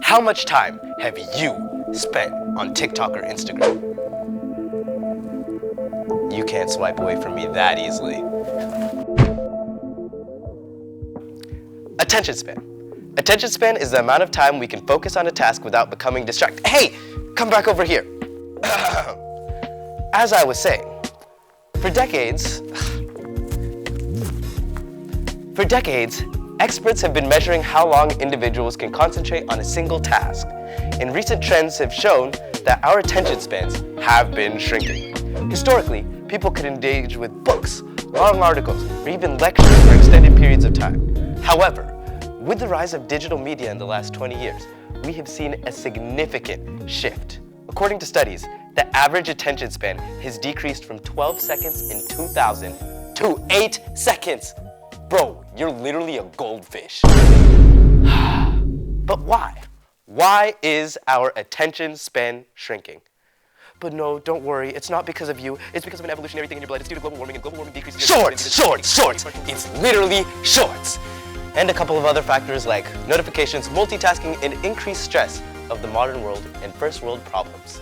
How much time have you spent on TikTok or Instagram? You can't swipe away from me that easily. Attention span. Attention span is the amount of time we can focus on a task without becoming distracted. Hey, come back over here. As I was saying, for decades, experts have been measuring how long individuals can concentrate on a single task. And recent trends have shown that our attention spans have been shrinking. Historically, people could engage with books, long articles, or even lectures for extended periods of time. However, with the rise of digital media in the last 20 years, we have seen a significant shift. According to studies, the average attention span has decreased from 12 seconds in 2000 to 8 seconds. Bro, you're literally a goldfish. But why? Why is our attention span shrinking? But no, don't worry, it's not because of you, it's because of an evolutionary thing in your blood. It's due to global warming, and global warming decreases your... Shorts! It's literally shorts! And a couple of other factors like notifications, multitasking, and increased stress of the modern world and first world problems.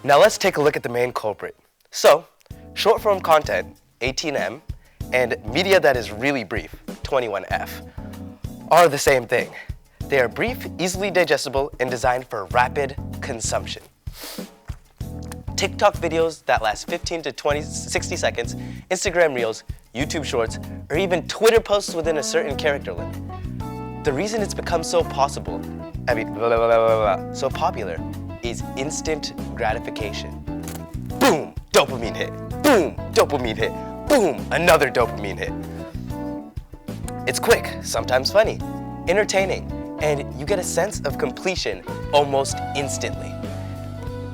Now let's take a look at the main culprit. So, short form content, 18M, and media that is really brief, 21F, are the same thing. They are brief, easily digestible, and designed for rapid consumption. TikTok videos that last 15 to 60 seconds, Instagram Reels, YouTube Shorts, or even Twitter posts within a certain character limit. The reason it's become so popular is instant gratification. Boom, dopamine hit. Boom, dopamine hit. Boom, another dopamine hit. It's quick, sometimes funny, entertaining, and you get a sense of completion almost instantly.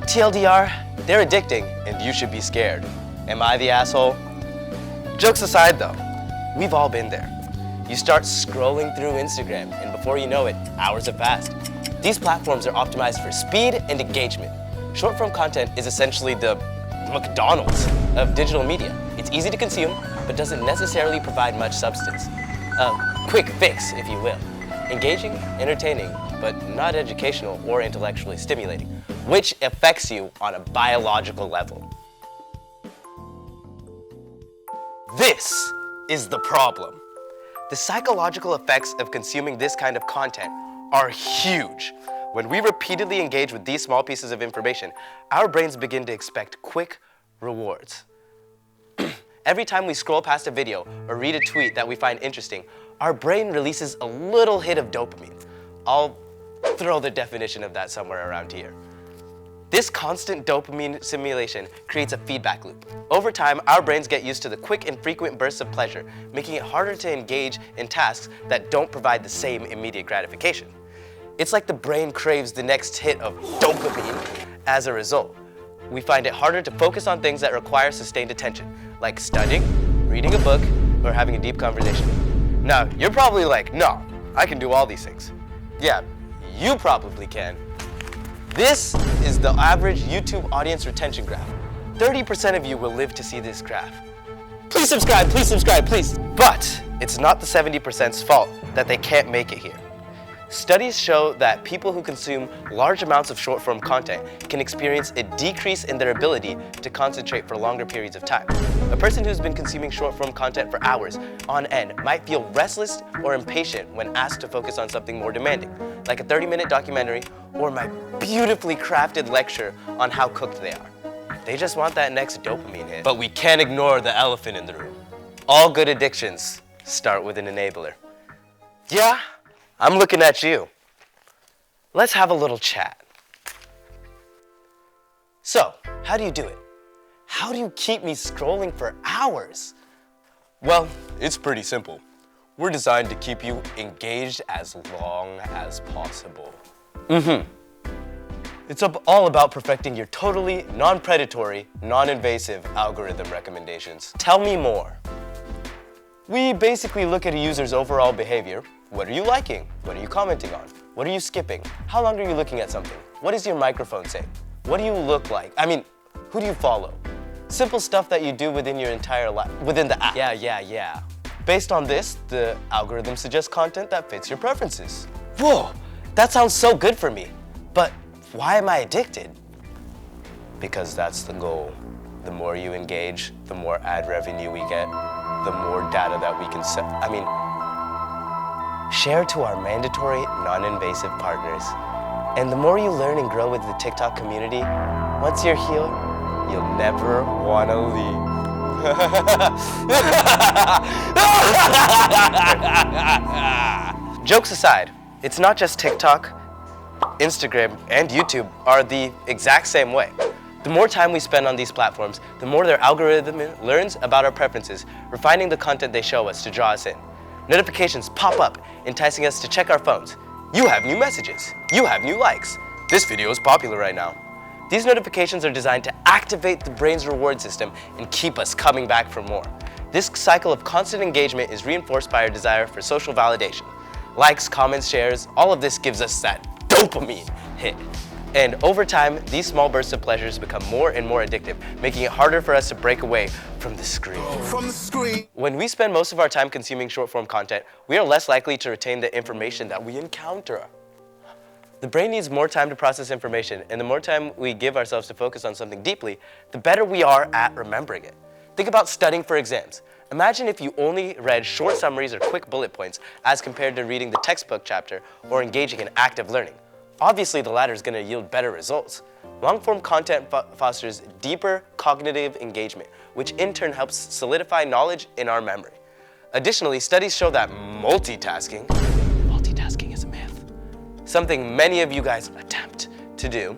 TLDR, they're addicting, and you should be scared. Am I the asshole? Jokes aside though, we've all been there. You start scrolling through Instagram, and before you know it, hours have passed. These platforms are optimized for speed and engagement. Short form content is essentially the McDonald's of digital media. It's easy to consume, but doesn't necessarily provide much substance. A quick fix, if you will. Engaging, entertaining, but not educational or intellectually stimulating, which affects you on a biological level. This is the problem. The psychological effects of consuming this kind of content are huge. When we repeatedly engage with these small pieces of information, our brains begin to expect quick rewards. Every time we scroll past a video or read a tweet that we find interesting, our brain releases a little hit of dopamine. I'll throw the definition of that somewhere around here. This constant dopamine stimulation creates a feedback loop. Over time, our brains get used to the quick and frequent bursts of pleasure, making it harder to engage in tasks that don't provide the same immediate gratification. It's like the brain craves the next hit of dopamine. As a result, we find it harder to focus on things that require sustained attention, like studying, reading a book, or having a deep conversation. Now, you're probably like, no, I can do all these things. Yeah, you probably can. This is the average YouTube audience retention graph. 30% of you will live to see this graph. Please subscribe, please. But it's not the 70%'s fault that they can't make it here. Studies show that people who consume large amounts of short-form content can experience a decrease in their ability to concentrate for longer periods of time. A person who's been consuming short-form content for hours on end might feel restless or impatient when asked to focus on something more demanding, like a 30-minute documentary or my beautifully crafted lecture on how cooked they are. They just want that next dopamine hit. But we can't ignore the elephant in the room. All good addictions start with an enabler. Yeah, I'm looking at you. Let's have a little chat. So, how do you do it? How do you keep me scrolling for hours? Well, it's pretty simple. We're designed to keep you engaged as long as possible. It's all about perfecting your totally non-predatory, non-invasive algorithm recommendations. Tell me more. We basically look at a user's overall behavior. What are you liking? What are you commenting on? What are you skipping? How long are you looking at something? What does your microphone say? What do you look like? Who do you follow? Simple stuff that you do within your entire life, within the app. Yeah. Based on this, the algorithm suggests content that fits your preferences. Whoa, That sounds so good for me. But why am I addicted? Because that's the goal. The more you engage, the more ad revenue we get, the more data that we can share to our mandatory, non-invasive partners. And the more you learn and grow with the TikTok community, once you're here, you'll never want to leave. Jokes aside, it's not just TikTok. Instagram and YouTube are the exact same way. The more time we spend on these platforms, the more their algorithm learns about our preferences, refining the content they show us to draw us in. Notifications pop up, enticing us to check our phones. You have new messages. You have new likes. This video is popular right now. These notifications are designed to activate the brain's reward system and keep us coming back for more. This cycle of constant engagement is reinforced by our desire for social validation. Likes, comments, shares, all of this gives us that dopamine hit. And over time, these small bursts of pleasures become more and more addictive, making it harder for us to break away from the screen. When we spend most of our time consuming short-form content, we are less likely to retain the information that we encounter. The brain needs more time to process information, and the more time we give ourselves to focus on something deeply, the better we are at remembering it. Think about studying for exams. Imagine if you only read short summaries or quick bullet points as compared to reading the textbook chapter or engaging in active learning. Obviously, the latter is going to yield better results. Long-form content fosters deeper cognitive engagement, which in turn helps solidify knowledge in our memory. Additionally, studies show that multitasking is a myth, something many of you guys attempt to do,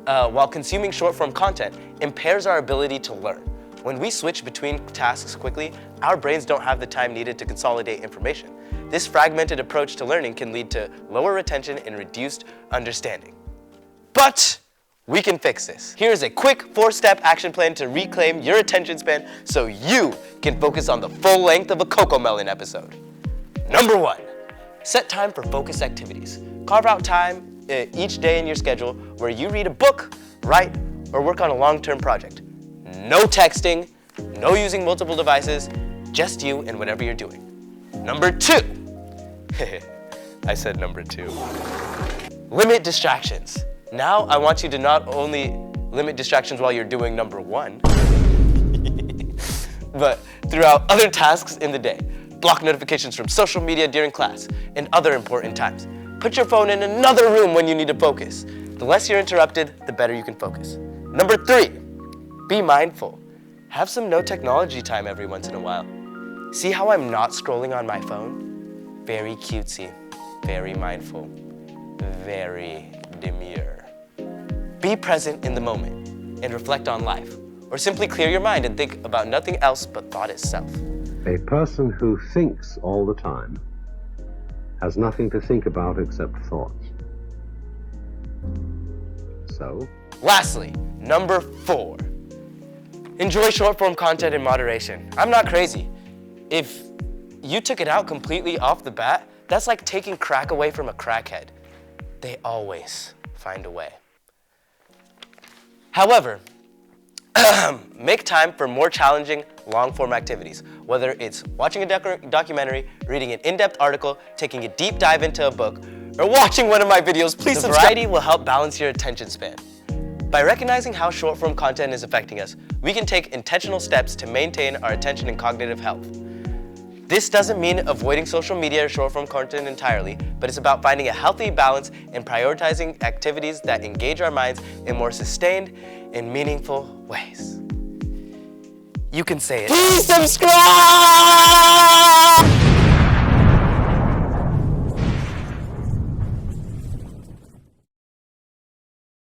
while consuming short-form content impairs our ability to learn. When we switch between tasks quickly, our brains don't have the time needed to consolidate information. This fragmented approach to learning can lead to lower retention and reduced understanding. But we can fix this. Here's a quick 4-step action plan to reclaim your attention span so you can focus on the full length of a CoComelon episode. Number 1, set time for focused activities. Carve out time each day in your schedule where you read a book, write, or work on a long-term project. No texting, no using multiple devices, just you and whatever you're doing. Number 2. I said number 2. Limit distractions. Now I want you to not only limit distractions while you're doing number 1, but throughout other tasks in the day. Block notifications from social media during class and other important times. Put your phone in another room when you need to focus. The less you're interrupted, the better you can focus. Number 3, be mindful. Have some no technology time every once in a while. See how I'm not scrolling on my phone? Very cutesy, very mindful, very demure. Be present in the moment and reflect on life, or simply clear your mind and think about nothing else but thought itself. A person who thinks all the time has nothing to think about except thoughts. So? Lastly, number 4. Enjoy short-form content in moderation. I'm not crazy. If you took it out completely off the bat, that's like taking crack away from a crackhead. They always find a way. However, make time for more challenging long-form activities, whether it's watching a documentary, reading an in-depth article, taking a deep dive into a book, or watching one of my videos. Please subscribe. Variety will help balance your attention span. By recognizing how short-form content is affecting us, we can take intentional steps to maintain our attention and cognitive health. This doesn't mean avoiding social media or short-form content entirely, but it's about finding a healthy balance and prioritizing activities that engage our minds in more sustained and meaningful ways. You can say it. Please subscribe!